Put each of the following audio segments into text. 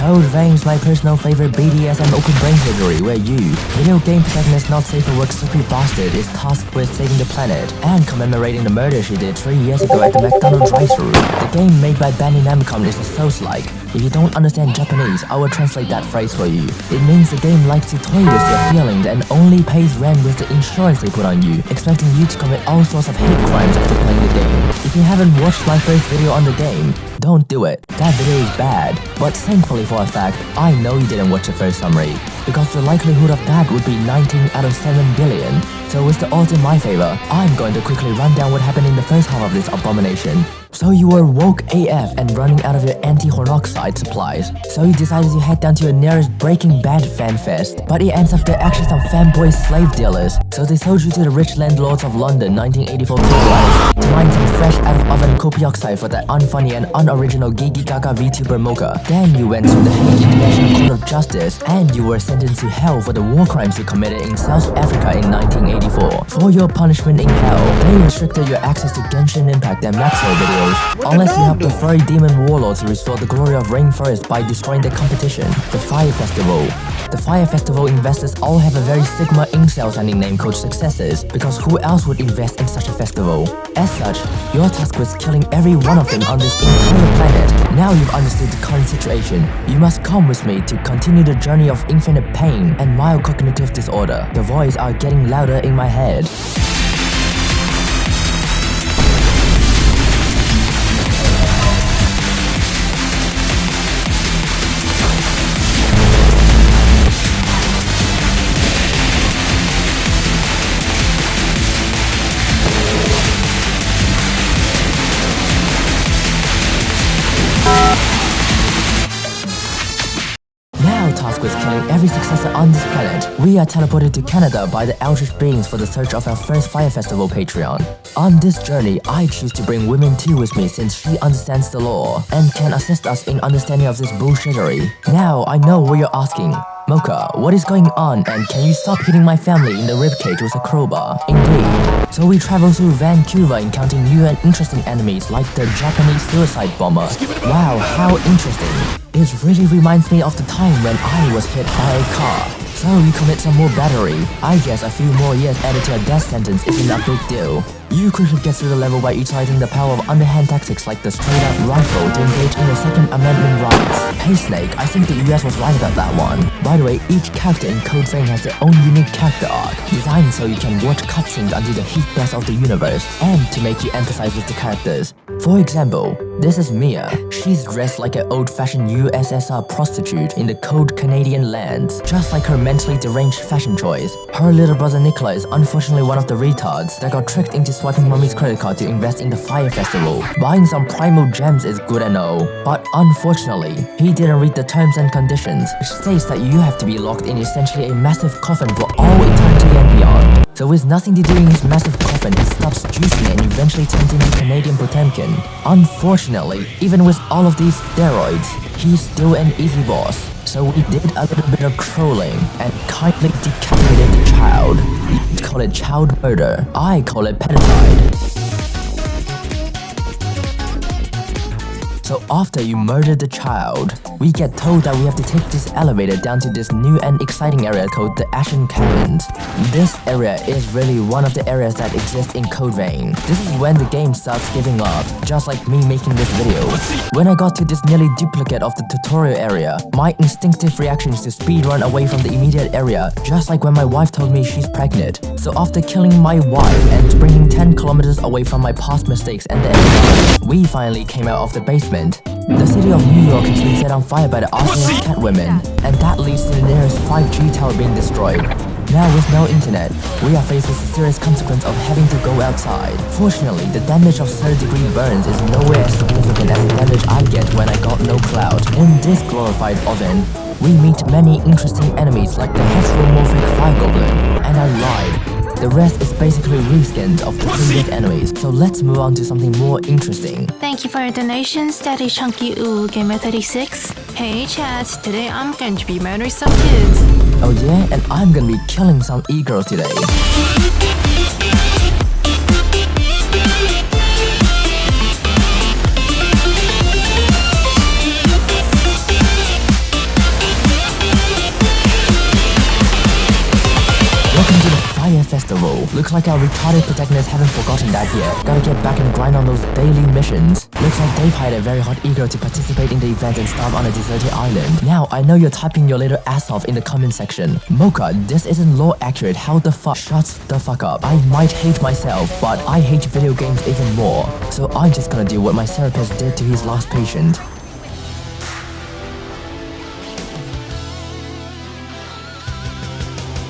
Code Vein is my personal favorite BDSM open brain surgery where you, video game protagonist not safe for work secret bastard, is tasked with saving the planet and commemorating the murder she did 3 years ago at the McDonald's drive-thru. The game made by Bandai Namco is a Souls-like. If you don't understand Japanese, I will translate that phrase for you. It means the game likes to toy with your feelings and only pays rent with the insurance they put on you, expecting you to commit all sorts of hate crimes after playing the game. If you haven't watched my first video on the game, don't do it. That video is bad. But thankfully for a fact, I know you didn't watch the first summary, because the likelihood of that would be 19 out of 7 billion. So with the odds in my favor, I'm going to quickly run down what happened in the first half of this abomination. So you were woke AF and running out of your anti-hornoxide supplies. So you decided to head down to your nearest Breaking Bad fan fest. But it ends up they're actually some fanboy slave dealers. So they sold you to the rich landlords of London 1984 Carolinas to mine some fresh out of oven copiaxide for that unfunny and unoriginal Gigi Gaga VTuber mocha. Then you went to the Hague International Court of Justice and you were sentenced to hell for the war crimes you committed in South Africa in 1984. For your punishment in hell, they restricted your access to Genshin Impact and Maxwell videos. Unless you help the furry demon warlords to restore the glory of Rainforest by destroying the competition, the Fire Festival. The Fire Festival investors all have a very Sigma incel sounding name called Successors, because who else would invest in such a festival? As such, your task was killing every one of them on this entire planet. Now you've understood the current situation. You must come with me to continue the journey of infinite pain and mild cognitive disorder. The voices are getting louder in my head. Tasked with killing every successor on this planet, we are teleported to Canada by the Eldritch Beings for the search of our first Fire Festival Patreon. On this journey, I choose to bring Women 2 with me since she understands the law and can assist us in understanding of this bullshittery. Now I know what you're asking. Mocha, what is going on and can you stop hitting my family in the ribcage with a crowbar? Indeed. So we travel through Vancouver encountering new and interesting enemies like the Japanese suicide bomber. Wow, how interesting. It really reminds me of the time when I was hit by a car. So you commit some more battery. I guess a few more years added to a death sentence isn't a big deal. You quickly get through the level by utilizing the power of underhand tactics like the straight-up rifle to engage in the Second Amendment rights. Hey Snake, I think the US was right about that one. By the way, each character in Code Vein has their own unique character arc, designed so you can watch cutscenes until the heat death of the universe, and to make you empathize with the characters. For example, this is Mia. She's dressed like an old-fashioned USSR prostitute in the cold Canadian lands, just like her mentally deranged fashion choice. Her little brother Nicola is unfortunately one of the retards that got tricked into swiping mommy's credit card to invest in the Fire Festival. Buying some primal gems is good and all, but unfortunately, he didn't read the terms and conditions, which states that you have to be locked in essentially a massive coffin for all eternity and beyond. So with nothing to do in his massive coffin, he stops juicing and eventually turns into Canadian Potemkin. Unfortunately, even with all of these steroids, he's still an easy boss. So we did a little bit of trolling and kindly decapitated the child. You call it child murder. I call it pedicide. So after you murder the child, we get told that we have to take this elevator down to this new and exciting area called the Ashen Caverns. This area is really one of the areas that exist in Code Vein. This is when the game starts giving up, just like me making this video. When I got to this nearly duplicate of the tutorial area, my instinctive reaction is to speedrun away from the immediate area, just like when my wife told me she's pregnant. So after killing my wife and bringing 10 kilometers away from my past mistakes and the enemy, we finally came out of the basement. The city of New York has been set on fire by the arsonist Catwomen, and that leads to the nearest 5G tower being destroyed. Now with no internet, we are faced with the serious consequence of having to go outside. Fortunately, the damage of third-degree burns is nowhere as significant as the damage I get when I got no cloud. In this glorified oven, we meet many interesting enemies like the heteromorphic fire goblin, and I lied. The rest is basically reskins of the previous enemies, so let's move on to something more interesting. Thank you for your donations, Daddy Chunky Ooh Gamer 36. Hey chat, today I'm going to be murdering some kids. Oh yeah, and I'm gonna be killing some e-girls today. Looks like our retarded protagonists haven't forgotten that yet. Gotta get back and grind on those daily missions. Looks like they've hired a very hot ego to participate in the event and starve on a deserted island. Now, I know you're typing your little ass off in the comment section. Mocha, this isn't law accurate, how the fuck? Shut the fuck up. I might hate myself, but I hate video games even more. So I'm just gonna do what my therapist did to his last patient.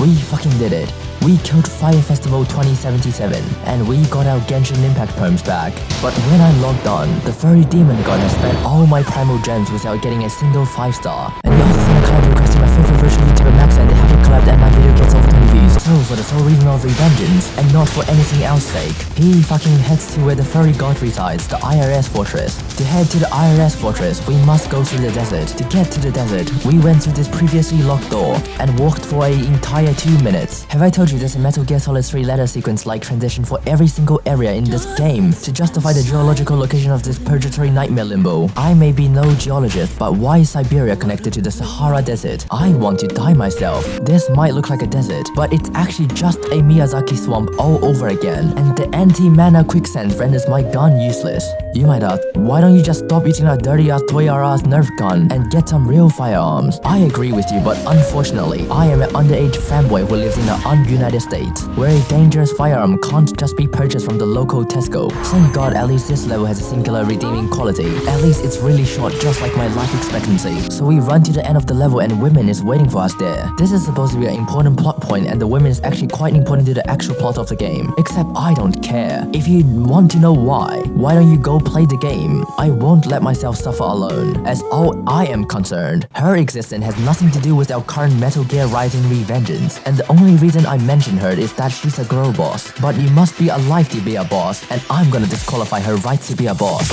We fucking did it. We killed Fire Festival 2077, and we got our Genshin Impact perms back. But when I logged on, the furry demon god has spent all my primal gems without getting a single 5-star. And he also sent a collab request to my favorite virtual YouTuber Max, and they haven't collabed and my video gets over 20 views. So for the sole reason of revengeance, and not for anything else sake, he fucking heads to where the furry god resides, the IRS fortress. To head to the IRS fortress, we must go through the desert. To get to the desert, we went through this previously locked door, and walked for an entire 2 minutes. Have I told you there's a Metal Gear Solid 3 ladder sequence like transition for every single area in this game to justify the geological location of this purgatory nightmare limbo? I may be no geologist, but why is Siberia connected to the Sahara Desert? I want to die myself. This might look like a desert, but it's actually just a Miyazaki swamp all over again, and the anti-mana quicksand renders my gun useless. You might ask, why don't you just stop using that dirty-ass Toy-R-Us Nerf gun and get some real firearms? I agree with you, but unfortunately, I am an underage fanboy who lives in the un-United States, where a dangerous firearm can't just be purchased from the local Tesco. Thank God at least this level has a singular redeeming quality. At least it's really short, just like my life expectancy. So we run to the end of the level and women is waiting for us there. This is supposed to be an important plot point, and the women is actually quite important to the actual plot of the game. Except I don't care. If you want to know why don't you go play the game? I won't let myself suffer alone. As all I am concerned, her existence has nothing to do with our current Metal Gear Rising revengeance, and the only reason I mention her is that she's a girl boss. But you must be alive to be a boss, and I'm gonna disqualify her right to be a boss.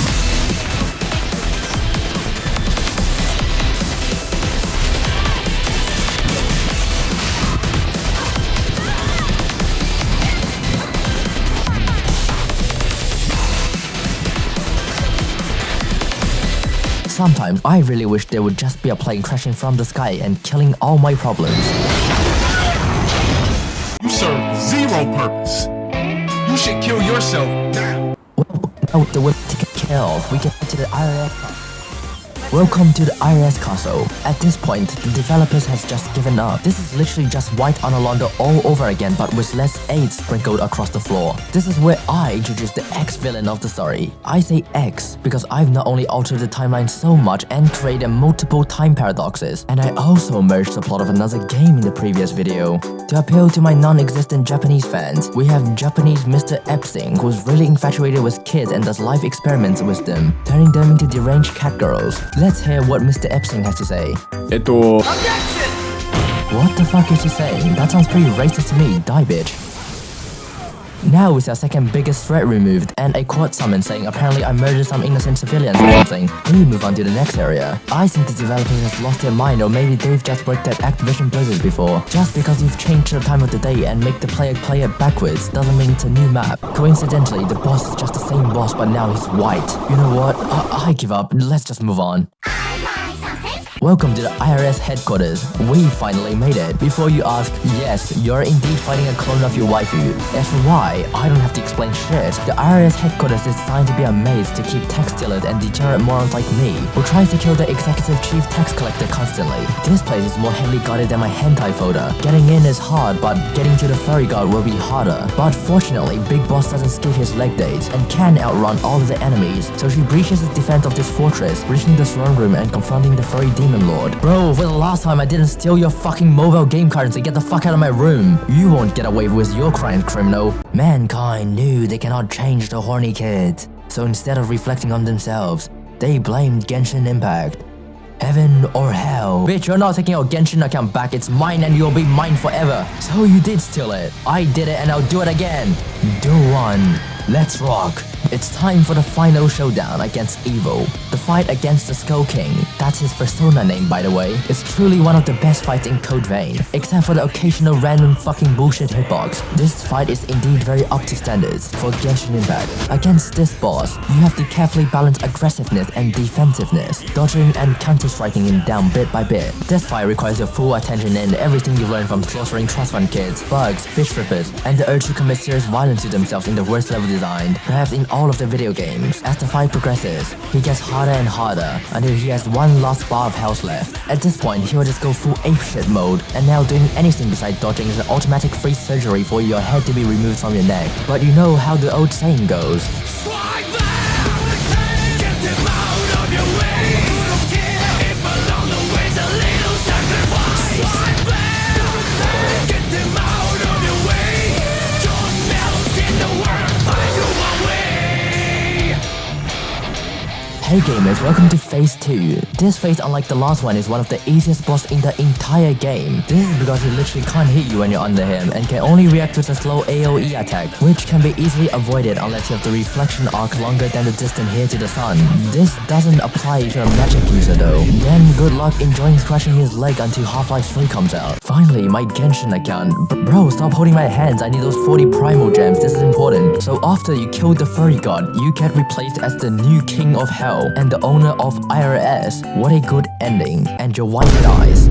Sometimes I really wish there would just be a plane crashing from the sky and killing all my problems. You serve zero purpose. You should kill yourself now. Well, now the way to get killed, we get to the IRS. Welcome to the IRS castle. At this point, the developers has just given up. This is literally just white Analondo all over again, but with less AIDS sprinkled across the floor. This is where I introduce the X-villain of the story. I say X because I've not only altered the timeline so much and created multiple time paradoxes, and I also merged the plot of another game in the previous video. To appeal to my non-existent Japanese fans, we have Japanese Mr. Epstein, who's really infatuated with kids and does life experiments with them, turning them into deranged cat girls. Let's hear what Mr. Epstein has to say. Objection! What the fuck is he saying? That sounds pretty racist to me, die bitch. Now with our second biggest threat removed and a court summon saying apparently I murdered some innocent civilians or something, we move on to the next area. I think the developers has lost their mind, or maybe they've just worked at Activision Blizzard before. Just because you've changed the time of the day and make the player play it backwards doesn't mean it's a new map. Coincidentally, the boss is just the same boss, but now he's white. You know what? I give up. Let's just move on. Welcome to the IRS headquarters. We finally made it. Before you ask, yes, you're indeed fighting a clone of your waifu. As for why, I don't have to explain shit. The IRS headquarters is designed to be a maze to keep tax stealers and degenerate morons like me, who tries to kill the executive chief tax collector constantly. This place is more heavily guarded than my hentai folder. Getting in is hard, but getting to the furry god will be harder. But fortunately, Big Boss doesn't skip his leg dates and can outrun all of the enemies, so she breaches the defense of this fortress, reaching the throne room and confronting the furry demon lord. Bro, for the last time I didn't steal your fucking mobile game currency. Get the fuck out of my room. You won't get away with your crime, criminal. Mankind knew they cannot change the horny kids, so instead of reflecting on themselves, they blamed Genshin Impact. Heaven or hell? Bitch, you're not taking your Genshin account back. It's mine and you'll be mine forever. So you did steal it. I did it and I'll do it again. Do one. Let's rock. It's time for the final showdown against Evil. The fight against the Skull King, that's his persona name by the way, is truly one of the best fights in Code Vein, except for the occasional random fucking bullshit hitbox. This fight is indeed very up to standards for Genshin Impact. Against this boss, you have to carefully balance aggressiveness and defensiveness, dodging and counter-striking him down bit by bit. This fight requires your full attention and everything you've learned from slaughtering trust fund kids, bugs, fish rippers, and the urge to commit serious violence to themselves in the worst level design, perhaps in all of the video games. As the fight progresses, he gets harder and harder until he has one last bar of health left. At this point, he will just go full apeshit mode, and now doing anything besides dodging is an automatic free surgery for your head to be removed from your neck. But you know how the old saying goes. Hey gamers, welcome to phase 2. This phase, unlike the last one, is one of the easiest boss in the entire game. This is because he literally can't hit you when you're under him and can only react with a slow AoE attack, which can be easily avoided unless you have the reflection arc longer than the distance here to the sun. This doesn't apply if you're a magic user though. Then good luck enjoying scratching his leg until Half-Life 3 comes out. Finally, my Genshin account. Bro, stop holding my hands, I need those 40 primal gems, this is important. So after you kill the furry god, you get replaced as the new king of hell and the owner of IRS. What a good ending. And your wife dies.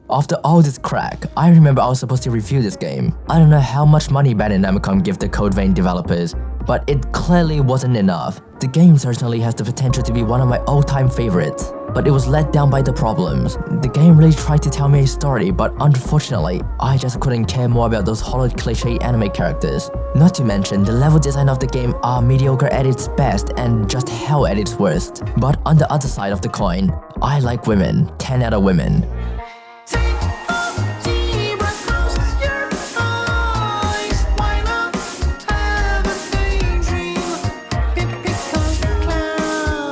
After all this crack, I remember I was supposed to review this game. I don't know how much money Bandai Namco give the Code Vein developers, but it clearly wasn't enough. The game certainly has the potential to be one of my all-time favorites, but it was let down by the problems. The game really tried to tell me a story, but unfortunately, I just couldn't care more about those hollow cliche anime characters. Not to mention, the level design of the game are mediocre at its best and just hell at its worst. But on the other side of the coin, I like women, 10 out of women.